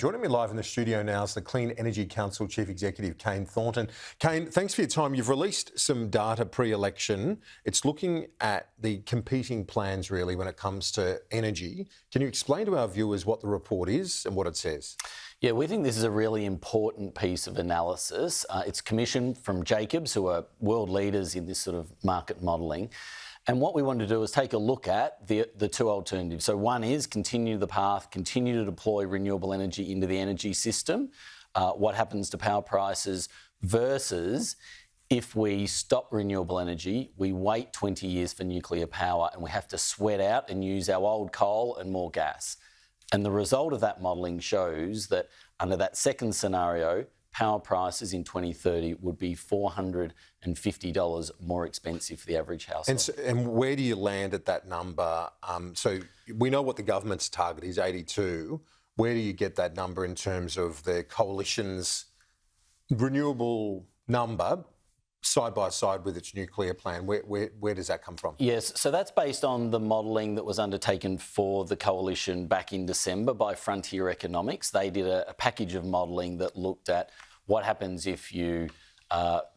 Joining me live in the studio now is the Clean Energy Council Chief Executive, Kane Thornton. Kane, thanks for your time. You've released some data pre-election. It's looking at the competing plans, really, when it comes to energy. Can you explain to our viewers what the report is and what it says? Yeah, we think this is a really important piece of analysis. It's commissioned from Jacobs, who are world leaders in this sort of market modelling. And what we want to do is take a look at the two alternatives. So one is continue the path, continue to deploy renewable energy into the energy system. What happens to power prices versus if we stop renewable energy, we wait 20 years for nuclear power and we have to sweat out and use our old coal and more gas. And the result of that modelling shows that under that second scenario, power prices in 2030 would be $450 more expensive for the average household. And where do you land at that number? So we know what the government's target is, 82. Where do you get that number in terms of the coalition's renewable number side by side with its nuclear plan? Where does that come from? Yes, so that's based on the modelling that was undertaken for the coalition back in December by Frontier Economics. They did a package of modelling that looked at what happens if you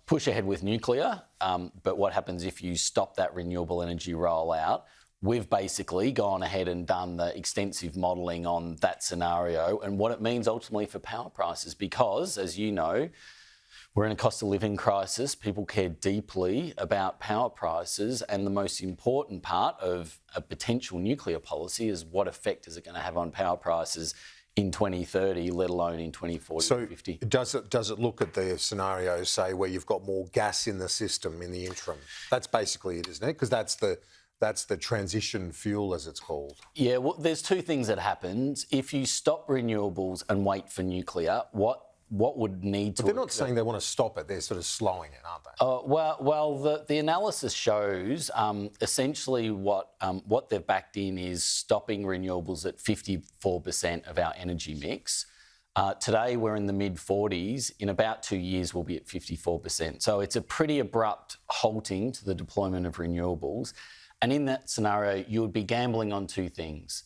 push ahead with nuclear, but what happens if you stop that renewable energy rollout. We've basically gone ahead and done the extensive modelling on that scenario and what it means ultimately for power prices because, as you know, we're in a cost of living crisis. People care deeply about power prices, and the most important part of a potential nuclear policy is what effect is it going to have on power prices in 2030, let alone in 2040 so or 50. Does it look at the scenarios, say, where you've got more gas in the system in the interim? That's basically it, isn't it? Because that's the transition fuel, as it's called. Yeah, well, there's two things that happens. If you stop renewables and wait for nuclear, what would need to... But they're not saying they want to stop it, they're sort of slowing it, aren't they? Well, the analysis shows essentially what they've backed in is stopping renewables at 54% of our energy mix. Today we're in the mid-40s. In about 2 years we'll be at 54%. So it's a pretty abrupt halting to the deployment of renewables. And in that scenario, you would be gambling on two things.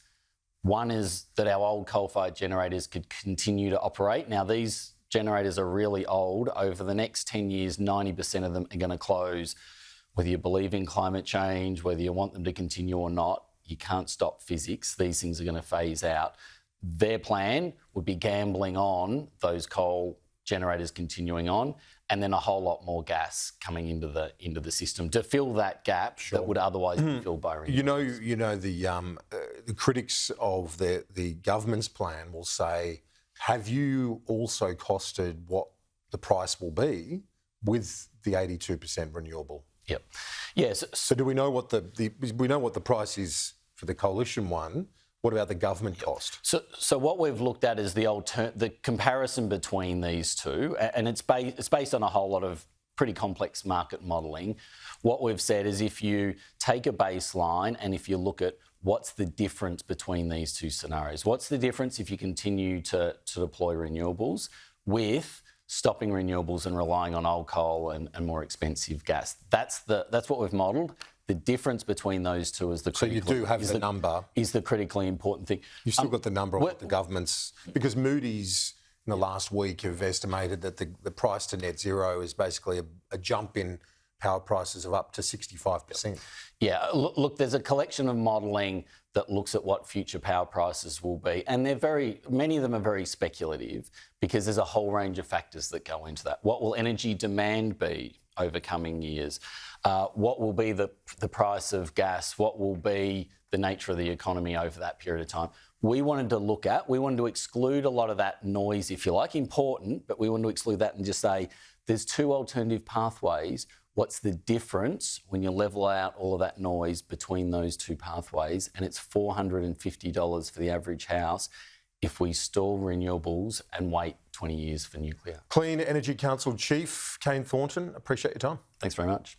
One is that our old coal-fired generators could continue to operate. Now, these generators are really old. Over the next 10 years, 90% of them are going to close. Whether you believe in climate change, whether you want them to continue or not, you can't stop physics. These things are going to phase out. Their plan would be gambling on those coal generators continuing on, and then a whole lot more gas coming into the system to fill that gap that would otherwise be filled by renewables. You know the critics of the government's plan will say, have you also costed what the price will be with the 82% renewable? Yep. Yes. So do we know what we know what the price is for the coalition one? What about the government cost? So what we've looked at is the comparison between these two, and it's based on a whole lot of pretty complex market modelling. What we've said is if you take a baseline and if you look at what's the difference between these two scenarios, what's the difference if you continue to deploy renewables with stopping renewables and relying on old coal and more expensive gas? That's what we've modelled. The difference between those two is the critically... So you do have the number. Is the critically important thing. You've still got the number of what the government's... Because Moody's in the last week have estimated that the price to net zero is basically a jump in power prices of up to 65%. Yeah, look, there's a collection of modelling that looks at what future power prices will be, and many of them are very speculative because there's a whole range of factors that go into that. What will energy demand be over coming years? What will be the price of gas? What will be the nature of the economy over that period of time? We wanted to exclude a lot of that noise, if you like, important, but we wanted to exclude that and just say there's two alternative pathways. What's the difference when you level out all of that noise between those two pathways? And it's $450 for the average house if we stall renewables and wait 20 years for nuclear. Clean Energy Council Chief Kane Thornton, appreciate your time. Thanks very much.